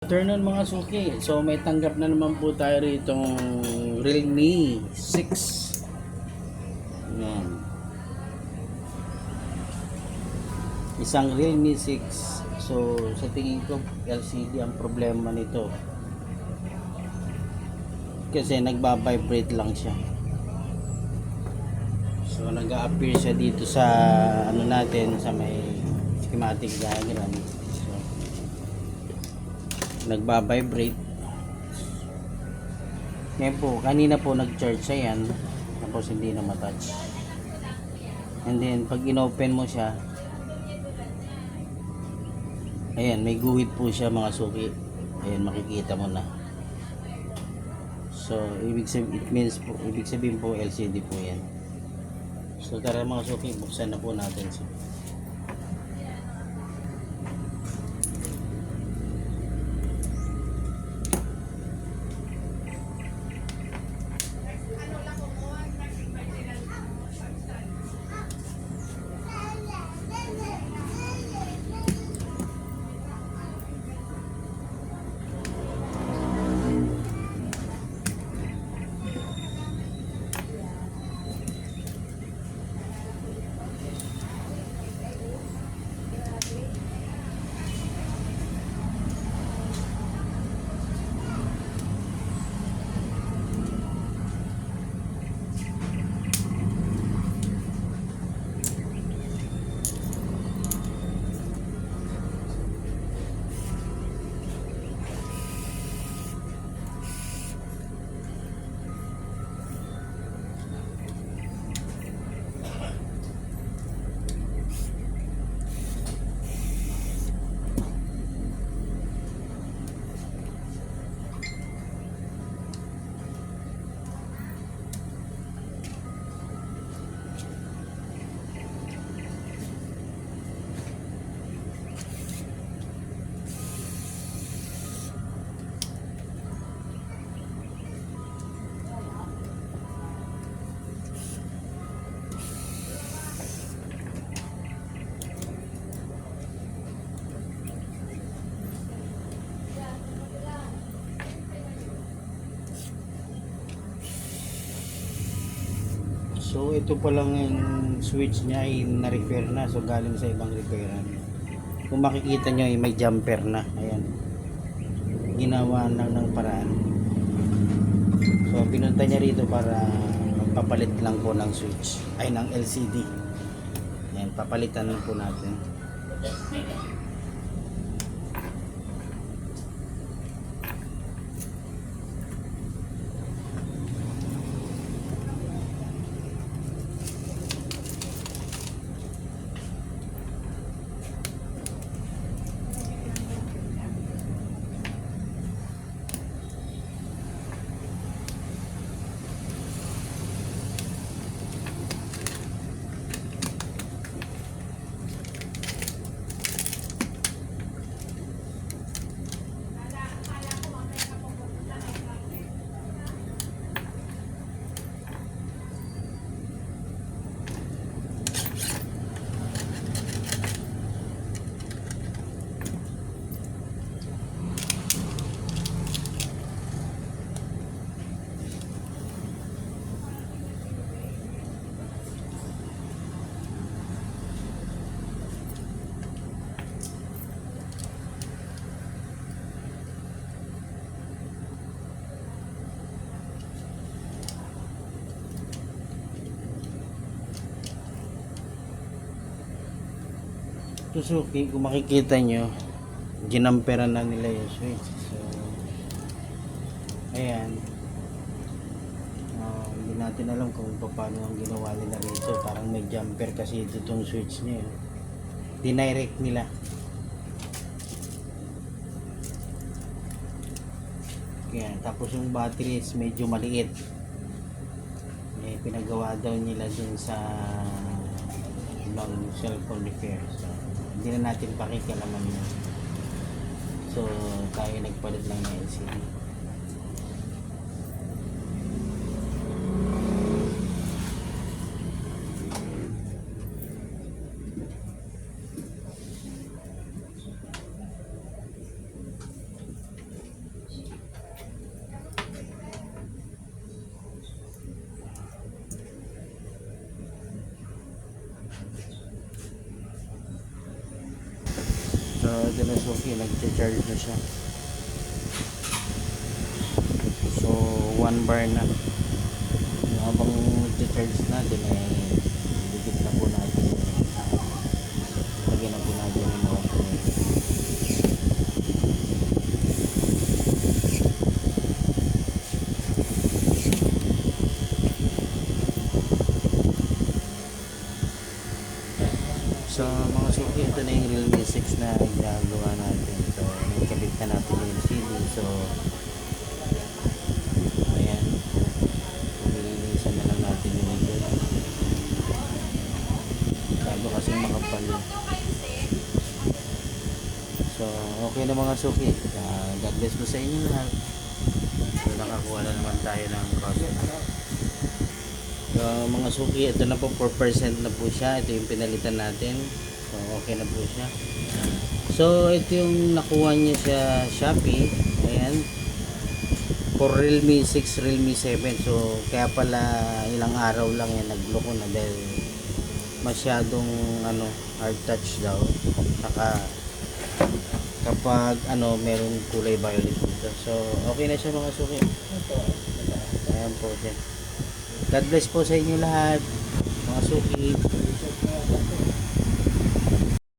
Afternoon mga suki. So may tanggap na naman po tayo ritong Realme 6. Yan. Isang Realme 6. So sa tingin ko LCD ang problema nito. Kasi nagba-vibrate lang siya. So nag-a-appear siya dito sa ano natin, sa may schematic diagram. Nagba-vibrate. Ngayon po, kanina po nag-charge siya yan, tapos hindi na matouch. And then pag inopen mo siya, ayan, may guhit po siya mga suki. Ayan, makikita mo na. So ibig sabihin po LCD po yan. So tara mga suki, buksan na po natin siya. So ito pa lang yung switch niya ay na-repair na, so galing sa ibang repairan. Kung makikita nyo ay may jumper na, ayan, ginawa lang ng paraan. So pinunta niya rito para magpapalit lang po ng switch, ay ng LCD. Ayan, papalitan lang po natin. Suzuki, kung makikita nyo, ginamperan na nila yung switch. So ayan, hindi natin alam kung paano ang ginawa nila rito. Parang may jumper kasi ito itong switch niya, dinirect nila. Ayan, tapos yung battery is medyo maliit, pinagawa daw nila dun sa ibang cellphone repair. So hindi na natin pakikialaman yun. So tayo nagpalit lang ng LCD. natin na suki, nag-charge na siya. So 1 bar na. Habang nag-charge natin ay dikit na po natin. Lagyan na po natin yung mga pinay. So mga suki, ito na yung Realme 6 na ginagawa natin. So nakikabit na natin yung LCD. So ayan, nilinisan na lang natin yung likod. Bago kasi makapal. So okay na mga suki. God bless po sa inyo lahat. So nakakuha na naman tayo ng customer. So mga suki, ito na po 4% na po siya. Ito yung pinalitan natin. So okay na po siya. So ito yung nakuha niya sa Shopee. Ayan, for Realme 6, Realme 7. So kaya pala ilang araw lang yan nagloko na dahil masyadong hard touch daw. Saka kapag meron kulay violet dito. So okay na siya mga suki. Ayan po siya. God bless po sa inyo lahat mga suki.